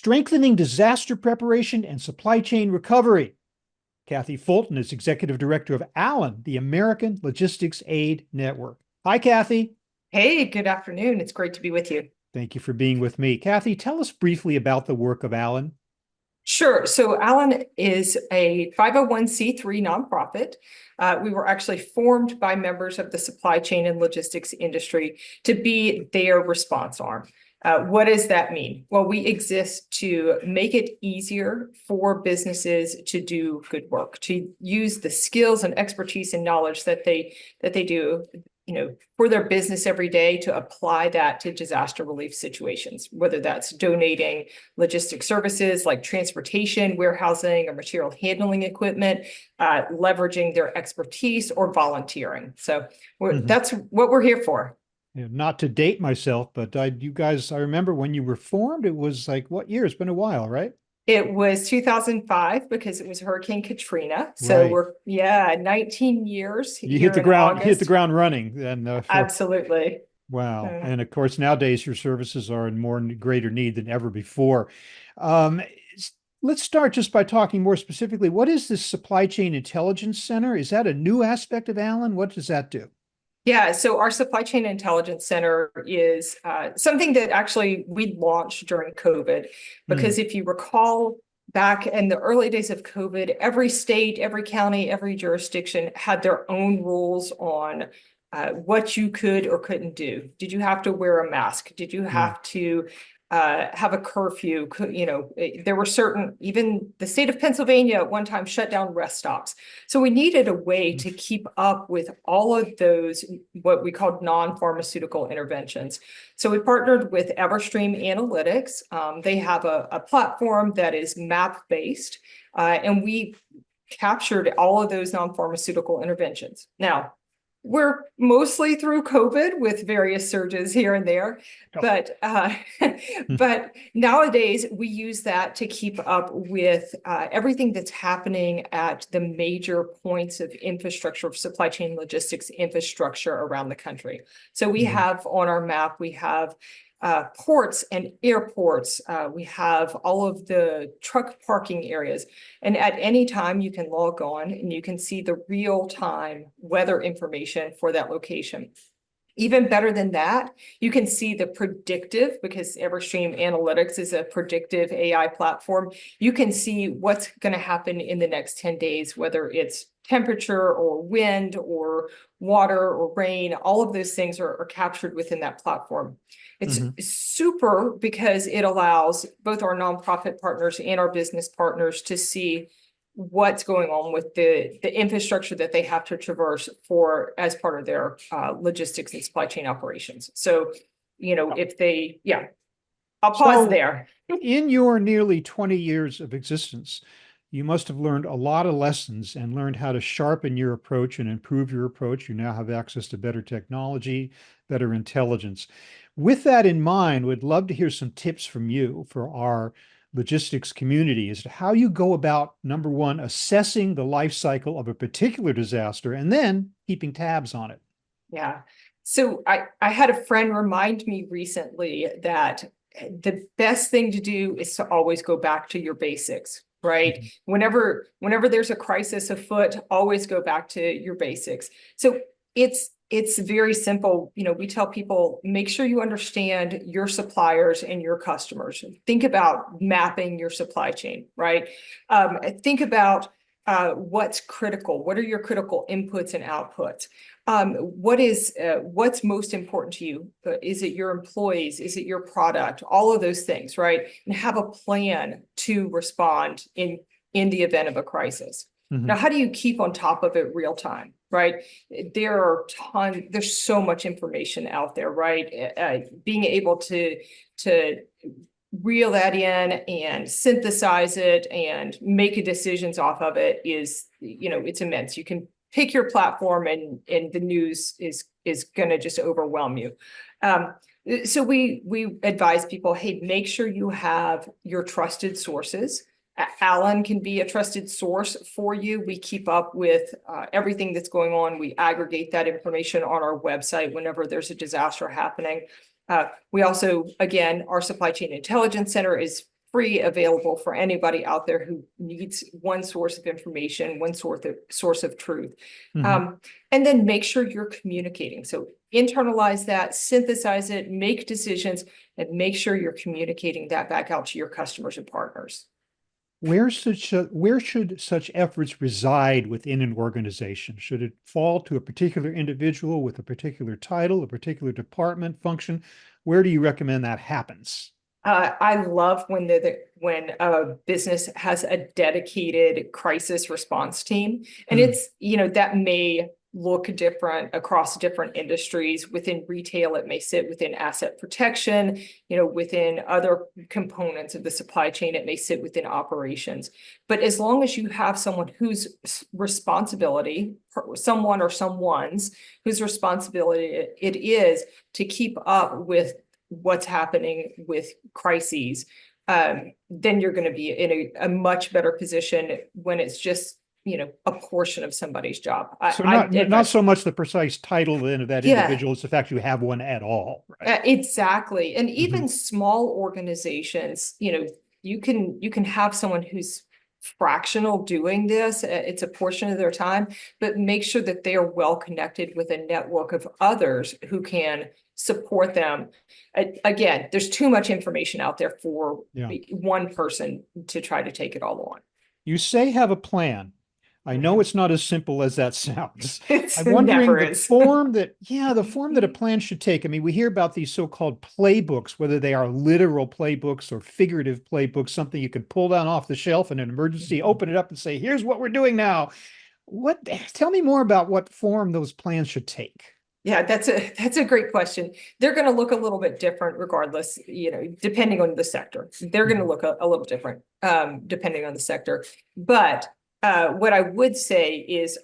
strengthening disaster preparation and supply chain recovery. Kathy Fulton is Executive Director of ALAN, the American Logistics Aid Network. Hi, Kathy. Hey, good afternoon. It's great to be with you. Thank you for being with me. Kathy, tell us briefly about the work of ALAN. Sure. So Allen is a 501c3 nonprofit. We were actually formed by members of the supply chain and logistics industry to be their response arm. What does that mean? Well, we exist to make it easier for businesses to do good work, to use the skills and expertise and knowledge that they do, for their business every day, to apply that to disaster relief situations, whether that's donating logistic services like transportation, warehousing, or material handling equipment, leveraging their expertise, or volunteering. So that's what we're here for. Not to date myself, but you guys, I remember when you were formed, it was like, what year? It's been a while, right? It was 2005 because it was Hurricane Katrina. So Right. we're 19 years You here in hit the August. ground running, and Absolutely. wow. And of course, nowadays your services are in greater need than ever before. Um, let's start just by talking more specifically. What is this Supply Chain Intelligence Center? Is that a new aspect of ALAN? What does that do? Yeah, so our Supply Chain Intelligence Center is something that actually we launched during COVID, because if you recall back in the early days of COVID, every state, every county, every jurisdiction had their own rules on what you could or couldn't do. Did you have to wear a mask? Did you Yeah. have to have a curfew? There were certain, even the state of Pennsylvania at one time shut down rest stops. So we needed a way to keep up with all of those, what we called non-pharmaceutical interventions. So we partnered with Everstream Analytics. They have a platform that is map-based, and we captured all of those non-pharmaceutical interventions. Now, we're mostly through COVID with various surges here and there, but but nowadays we use that to keep up with everything that's happening at the major points of infrastructure, of supply chain logistics infrastructure around the country. So we have on our map, we have ports and airports. We have all of the truck parking areas. And at any time you can log on and you can see the real-time weather information for that location. Even better than that, you can see the predictive, because Everstream Analytics is a predictive AI platform. You can see what's going to happen in the next 10 days, whether it's temperature or wind or water or rain. All of those things are captured within that platform. It's super because it allows both our nonprofit partners and our business partners to see what's going on with the infrastructure that they have to traverse for as part of their logistics and supply chain operations. So, if they, I'll pause there. In your nearly 20 years of existence, you must have learned a lot of lessons and learned how to sharpen your approach and improve your approach. You now have access to better technology, better intelligence. With that in mind, we'd love to hear some tips from you for our logistics community as to how you go about, number one, assessing the life cycle of a particular disaster and then keeping tabs on it. Yeah. So I had a friend remind me recently that the best thing to do is to always go back to your basics, right? Whenever there's a crisis afoot, always go back to your basics. So it's very simple. We tell people, make sure you understand your suppliers and your customers. Think about mapping your supply chain, right? Think about what's critical. What are your critical inputs and outputs? What's most important to you? Is it your employees? Is it your product? All of those things, right? And have a plan to respond in the event of a crisis. Now, how do you keep on top of it real time, right? There's so much information out there, right? Being able to reel that in and synthesize it and make decisions off of it is, it's immense. You can pick your platform and the news is going to just overwhelm you. So we advise people, hey, make sure you have your trusted sources. ALAN can be a trusted source for you. We keep up with everything that's going on. We aggregate that information on our website whenever there's a disaster happening. We also, again, our Supply Chain Intelligence Center is free, available for anybody out there who needs one source of information, one source of truth. Mhm. And then make sure you're communicating. So internalize that, synthesize it, make decisions, and make sure you're communicating that back out to your customers and partners. Where should such efforts reside within an organization? Should it fall to a particular individual with a particular title, a particular department, function? Where do you recommend that happens? I love when when a business has a dedicated crisis response team, and Hmm. it's, that may look different across different industries. Within retail, it may sit within asset protection, within other components of the supply chain, it may sit within operations. But as long as you have someone whose responsibility, someone or someone's whose responsibility it is to keep up with what's happening with crises, then you're going to be in a much better position when it's just, a portion of somebody's job. So I not advise. so much the precise title then of that Yeah, individual, it's the fact you have one at all, right? exactly. And Mhm. even small organizations, you can have someone who's fractional doing this. It's a portion of their time, but make sure that they are well connected with a network of others who can support them. Again, there's too much information out there for Yeah. one person to try to take it all on. You say have a plan. I know Mhm. it's not as simple as that sounds. It I'm wondering never the is. form that, yeah, the form that a plan should take. I mean, we hear about these so-called playbooks, whether they are literal playbooks or figurative playbooks, something you could pull down off the shelf in an emergency, open it up and say, here's what we're doing now. What, tell me more about what form those plans should take. Yeah, that's a great question. They're going to look a little bit different regardless, depending on the sector. They're going to Mhm. look a little different, depending on the sector. But what I would say is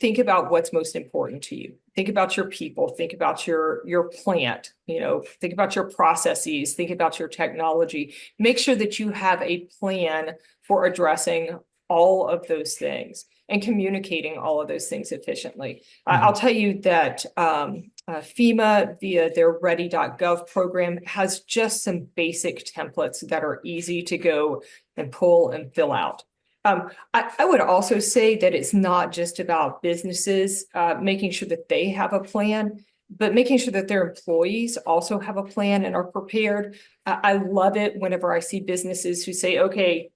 think about what's most important to you. Think about your people, think about your plant, think about your processes, think about your technology. Make sure that you have a plan for addressing all of those things and communicating all of those things efficiently. I'll Mhm. tell you that FEMA, via their ready.gov program, has just some basic templates that are easy to go and pull and fill out. I would also say that it's not just about businesses making sure that they have a plan, but making sure that their employees also have a plan and are prepared. I love it whenever I see businesses who say, okay,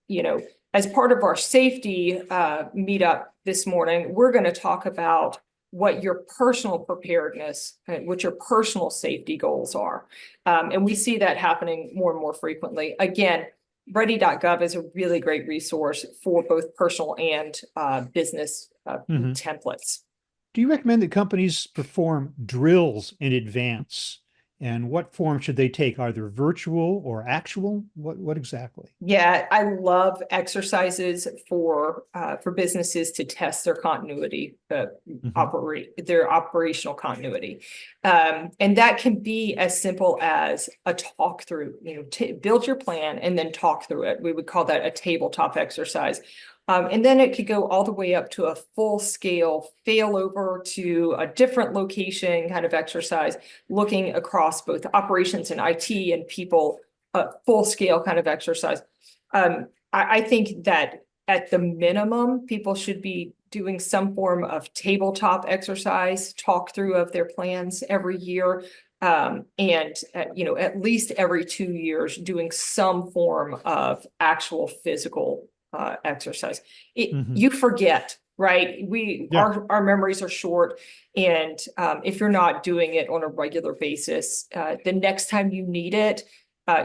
as part of our safety meetup this morning, we're going to talk about what your personal preparedness, what your personal safety goals are. And we see that happening more and more frequently. Again, ready.gov is a really great resource for both personal and business Mhm. templates. Do you recommend that companies perform drills in advance? And what form should they take, either virtual or actual? What exactly? Yeah, I love exercises for businesses to test their continuity, Mhm. their operational continuity, and that can be as simple as a talk through. Build your plan and then talk through it. We would call that a tabletop exercise. And then it could go all the way up to a full scale failover to a different location kind of exercise, looking across both operations and IT and people, a full scale kind of exercise. I think that at the minimum, people should be doing some form of tabletop exercise, talk through of their plans every year. And at least every 2 years, doing some form of actual physical exercise. Mhm. You forget, right? Yeah. Our memories are short, and if you're not doing it on a regular basis, the next time you need it,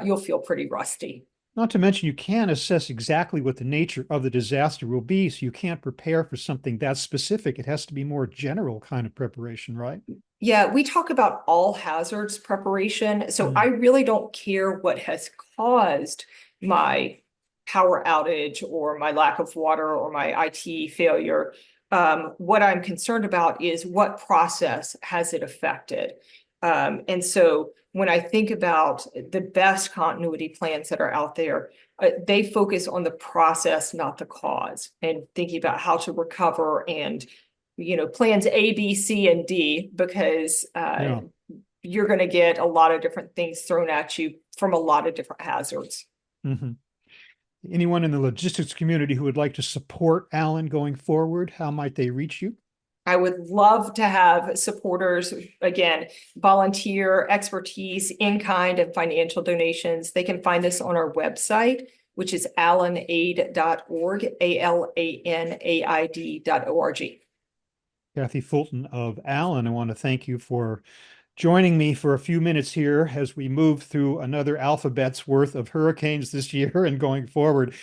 you'll feel pretty rusty. Not to mention, you can't assess exactly what the nature of the disaster will be, so you can't prepare for something that specific. It has to be more general kind of preparation, right? Yeah, we talk about all hazards preparation. So I Mm. really don't care what has caused my power outage or my lack of water or my IT failure. What I'm concerned about is what process has it affected. And so when I think about the best continuity plans that are out there, they focus on the process, not the cause, and thinking about how to recover and plans A, B, C, and D, because Yeah. you're going to get a lot of different things thrown at you from a lot of different hazards. Mhm. Anyone in the logistics community who would like to support Alan going forward, how might they reach you? I would love to have supporters, again, volunteer expertise, in kind and financial donations. They can find this on our website, which is alanaid.org, ALANAID.org. Kathy Fulton of Allen, I want to thank you for joining me for a few minutes here as we move through another alphabet's worth of hurricanes this year and going forward.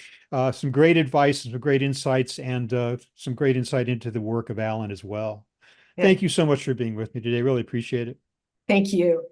Some great advice, some great insights, and some great insight into the work of Alan as well. Yeah. Thank you so much for being with me today. Really appreciate it. Thank you.